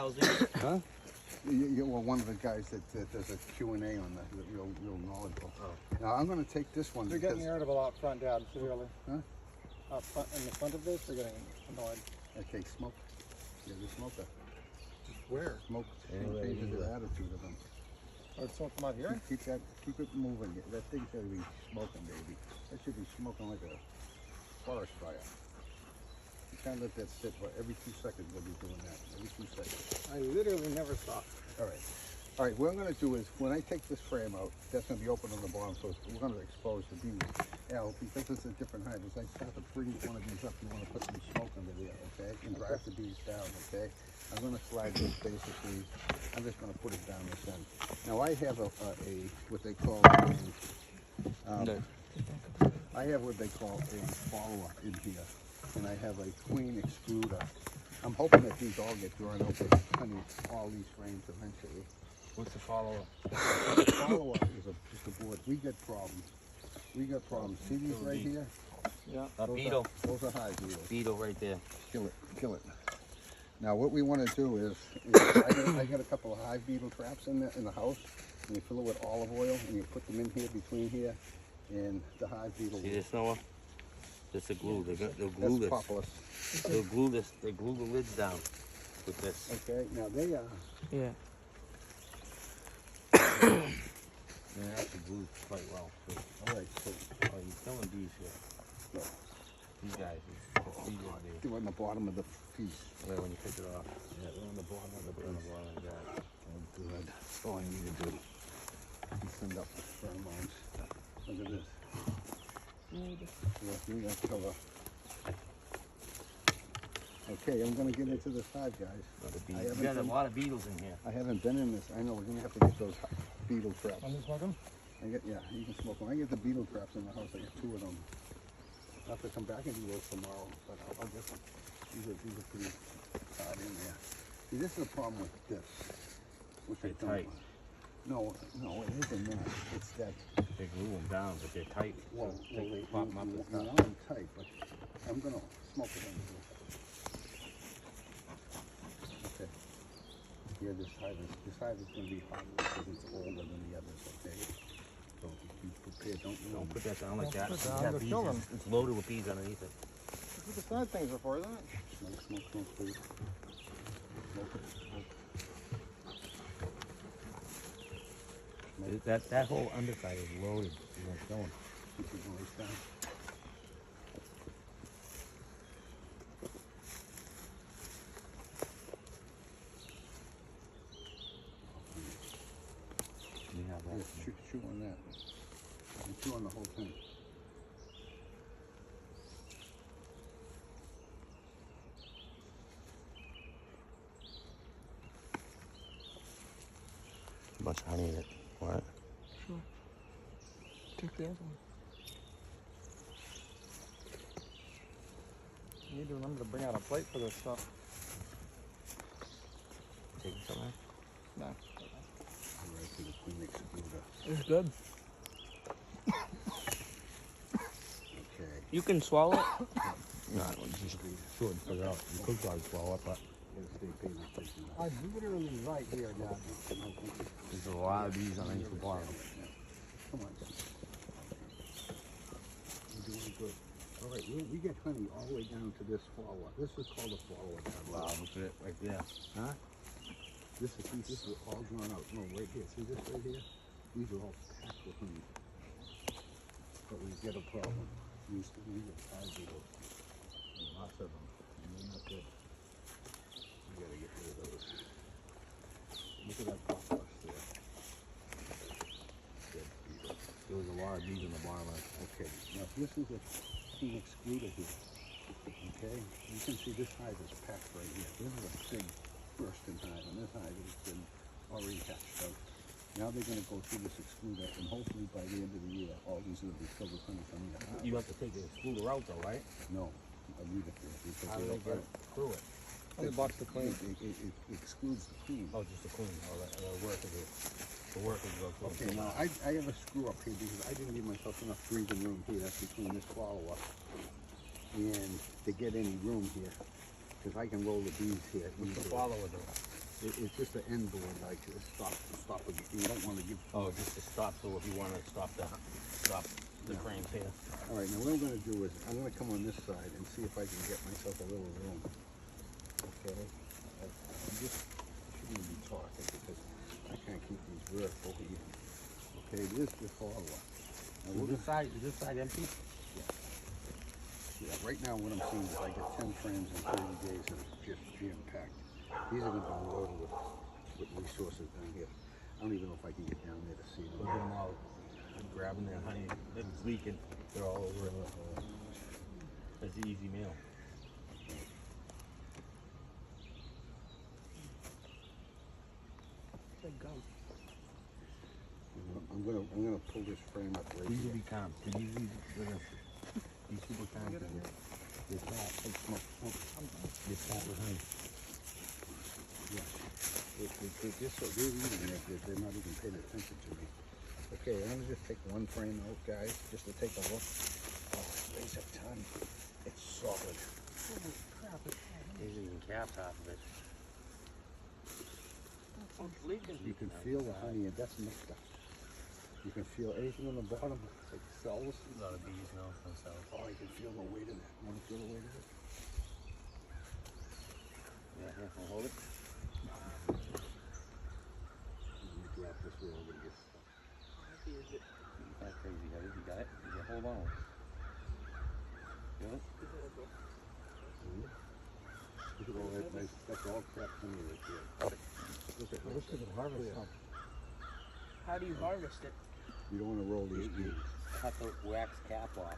Huh? Well, one of the guys that does a Q&A on that, real knowledgeable. Oh. Now I'm going to take this one. They're getting irritable out front, Dad, severely. Huh? Out front, in the front of this, they're getting annoyed. Okay, smoke. Yeah, the smoker. Just where? Smoke changes the attitude of them. Or smoke them out here? Keep it moving. That thing's got to be smoking, baby. That should be smoking like a forest fire. You can't let that sit, but every 2 seconds we'll be doing that. Every 2 seconds. I literally never stop. All right. All right, what I'm going to do is, when I take this frame out, that's going to be open on the bottom, so we're going to expose the bees. Al, because it's a different height, as I start to bring one of these up, you want to put some smoke under there, okay? And drive the bees down, okay? I'm going to slide this basically, I'm just going to put it down this end. Now I have what they call a follower in here, and I have a queen excluder. I'm hoping that these all get drawn out with all these frames eventually. What's the follow-up? The follow-up is just a board. We get problems. See these right here? Yeah. Beetle. Those are hive beetles. Beetle right there. Kill it. Now what we want to do is I got a couple of hive beetle traps in the house, and you fill it with olive oil, and you put them in here, between here, and the hive beetle. See this, Noah? This is glue. They'll glue That's this. propolis. They'll glue this. They glue the lids down with this. Okay. Now they are. Yeah. They actually glue quite well. So, All right. So you're killing bees here. No. These guys. they're on the bottom of the piece. Where when you pick it off. Yeah, they're on the bottom of the Put it on the bottom like that. Oh, good. That's all I need to do. Send up the pheromones. Look at this. We got cover. Okay, I'm going to get into this hive, guys. You got a lot of beetles in here. I haven't been in this. I know we're going to have to get those beetle traps. Want to smoke them? Yeah, you can smoke them. I get the beetle traps in the house. I got 2 of them. I'll have to come back and do those tomorrow, but I'll get them. These are pretty hard in there. See, this is the problem with this. Which They're I don't tight. want. No, it isn't that. It's that. They glue them down, but they're tight. Well, They pop them up and you stuff. want them tight, but I'm going to smoke it under here. Okay. Yeah, this hive is going to be harder because it's older than the others, okay? So be prepared. Don't put that down like that. Put that It's down, got just bees kill in- them. It's loaded with bees underneath it. That's what the side things are for, isn't it? Smoke, please. Smoke it. That whole underside is loaded. You know, going. Keep your voice down. You have that. Yes, chew on that. And chew on the whole thing. A bunch of honey in it. What? Sure. Take the other one. You need to remember to bring out a plate for this stuff. Taking something? No. Right to the queen excluder. It's good. Okay. You can swallow it? No, just should figure out. You could probably swallow it, but I'm literally right here, Dad. there's a lot of bees underneath the bottom. Come on. You're doing good. All right, we get honey all the way down to this follower. This is called a follower. Wow, look at it right there. Huh? This is all drawn out. No, right here. See this right here? These are all packed with honey. But we get a problem. We get hive beetles. And lots of them. And they're not good. We gotta get rid of those. Look at that propolis there. Dead beetle. There was a lot of bees in the bottom of it. Okay, now this is a queen excluder here. Okay, you can see this hive is packed right here. This is a big bursting hive, and this hive has been already hatched out. Now they're going to go through this excluder, and hopefully by the end of the year, all these will be filled with honey from the hive. You have to take the excluder out though, right? No, I'll leave it there. Because How do they get through it? How many box to clean? It excludes the queen. Oh, just the queen. Oh, the workers are. The workers go through. Okay, now I have a screw up here because I didn't give myself enough breathing room here between this follower and to get any room here, because I can roll the bees here. What's the follower do? It's just an end board, like stop. You don't want to give. Oh, just to stop, so if you want to stop the frames here. All right, now what I'm going to do is I'm going to come on this side and see if I can get myself a little room. Okay, I'm just shouldn't be talking because I can't keep these vertical here. Okay, this is hollow. Now we're Is this side empty? Yeah, right now what I'm seeing is I get 10 frames in 30 days and it's just jam-packed. These are going to be loaded with resources down here. I don't even know if I can get down there to see them. Look at them all grabbing their honey. It's leaking. They're all over it. That's the easy meal. I'm gonna pull this frame up right These here. will be calm. These super calm. They're fat. Hey, smoke. They're fat with honey. Yeah. They're just so they're eating it. They're not even paying attention to me. Okay, I'm gonna just take one frame out, guys, just to take a look. Oh, it weighs a ton. It's solid. Holy crap, it's There's even caps off of it. You can feel the honey, and that's nectar. You can feel anything on the bottom, like cells. A lot of bees now themselves. Oh, I can feel the weight of it. Want to feel the weight of it? Yeah, here, I'll hold it. Let me drop this way over here. That's crazy heavy. You got it? You hold on. Feel it? Look at all that nice, that's all crap honey right there. Look at I wish we could harvest some. How do you harvest it? You don't want to roll these beans. Cut the wax cap off,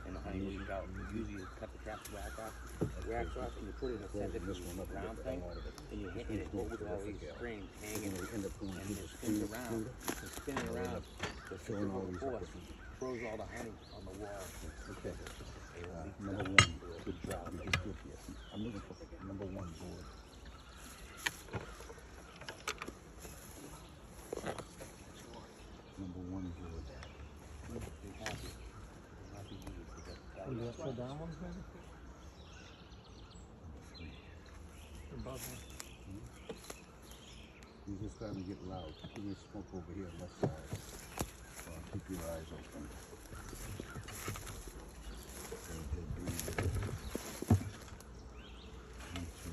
and the honey leak out. Usually you cut the cap wax off, and you put it in a center This one up and round get thing, out of it. and you hit it with all these strings You're hanging, going to end up going and through it the spins screw. around. It's spinning around. The Filling all these up force with throws all the honey on the wall. Okay. They will leak Number out. one, good job. You did good here. I'm looking for number one board. Number one board. They're happy. They're happy bees because that Oh, is the upside down ones, maybe? They're buzzing. These are starting to get loud. Give me smoke over here on that side. Keep your eyes open.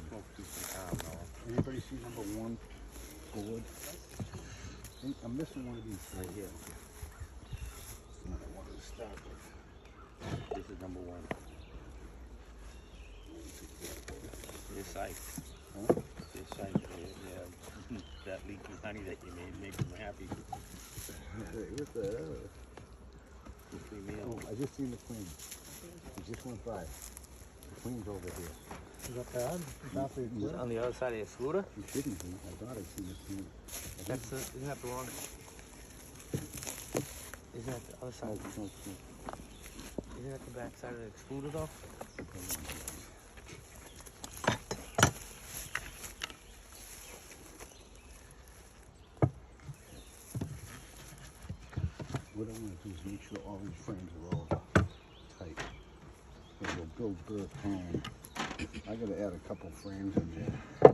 smoke keeps them calm, though. Anybody see number one board? I'm missing one of these right here. That's what I wanted to start with. This is number one. This side. Huh? This side, yeah, that leaky honey that you made makes them happy. What the hell? The free meal. Oh, I just seen the queen. It just went by. The queen's over here. Is that bad? Is that the Is it on the other side of the excluder? You shouldn't be. I thought I seen the queen. Isn't that the wrong? Isn't that the other side? Smoke, smoke. Isn't that the back side of the excluder though? What I want to do is make sure all these frames are all tight. So we'll build birth home. I got to add a couple frames in there.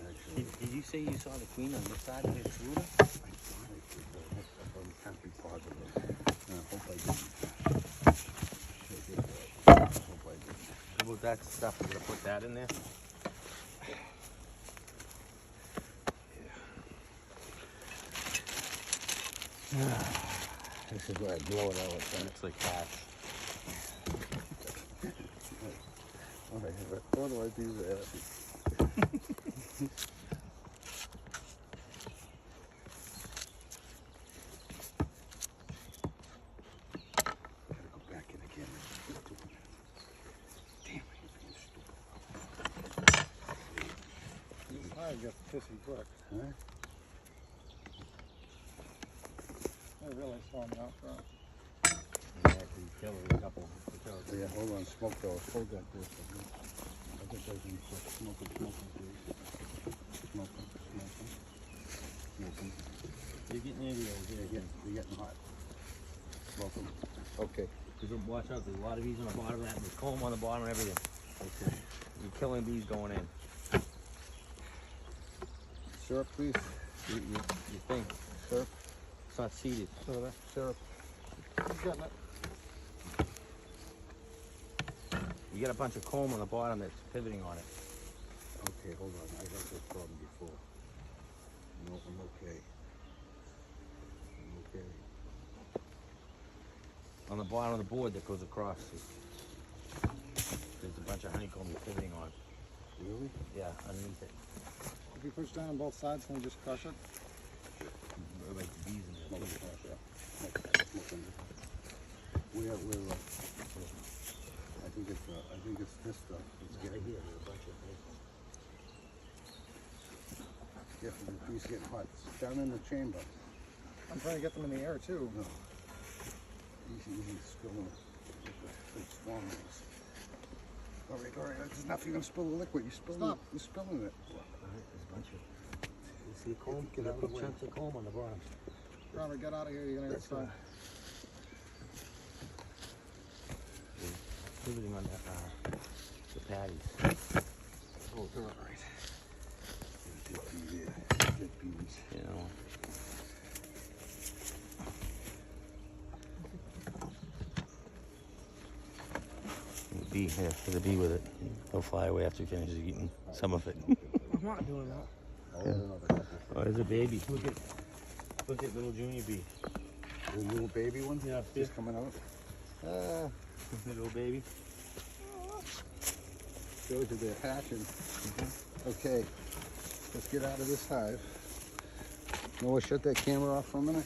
Actually, Did you say you saw the queen on this side of the excluder? I thought I did, but I can't be positive. I hope I didn't. I hope I didn't. How about that stuff? We're gonna put that in there. This is where I blow it out. That looks like that. All right, what do I do there? Gotta go back in again. Damn, you're being stupid. This hive gets pissy quick. Huh? They're really slowing me out front. Actually, kill a couple. Oh, yeah, hold on, smoke those. Hold that there for me. I think those in quick. Smoke them, please. Smoke them, smoke them. Smoke them. You're getting into those. They're getting hot. Smoke them. Okay. Watch out, there's a lot of bees on the bottom of that, and there's comb on the bottom and everything. Okay. You're killing bees going in. Syrup, please. You think? Syrup. It's not seeded. Syrup. He's getting it. You got a bunch of comb on the bottom that's pivoting on it. Okay, hold on. I had this problem before. No, I'm okay. I'm okay. On the bottom of the board that goes across. There's a bunch of honeycomb you're pivoting on. Really? Yeah, underneath it. If you push down on both sides, can we just crush it? Like the bees in there. too. We're I think it's this stuff. It's Right here, there's a bunch of honeycomb. Careful, the bees getting hot. It's down in the chamber. I'm trying to get them in the air too. No. Easy spilling it. Big swarm of this. All right. There's enough. You're gonna spill the liquid. You're spilling Stop. it. You're spilling it. Alright, there's a bunch of. You see comb? Get out of the Big way. chunks of comb on the bottom. Robert, get out of here. You're gonna get stung. Pivoting on the patties. Oh, they're all right. Dead bee there. Dead bees. You know. The bee, yeah, there's a bee with it. He'll fly away after he finishes eating some of it. I'm not doing that. Oh, there's another couple. Oh, there's a baby. Look at little junior bee. The little baby one? Yeah, Just coming out. little baby. Shows you they're hatching. Okay, let's get out of this hive. Noah, shut that camera off for a minute.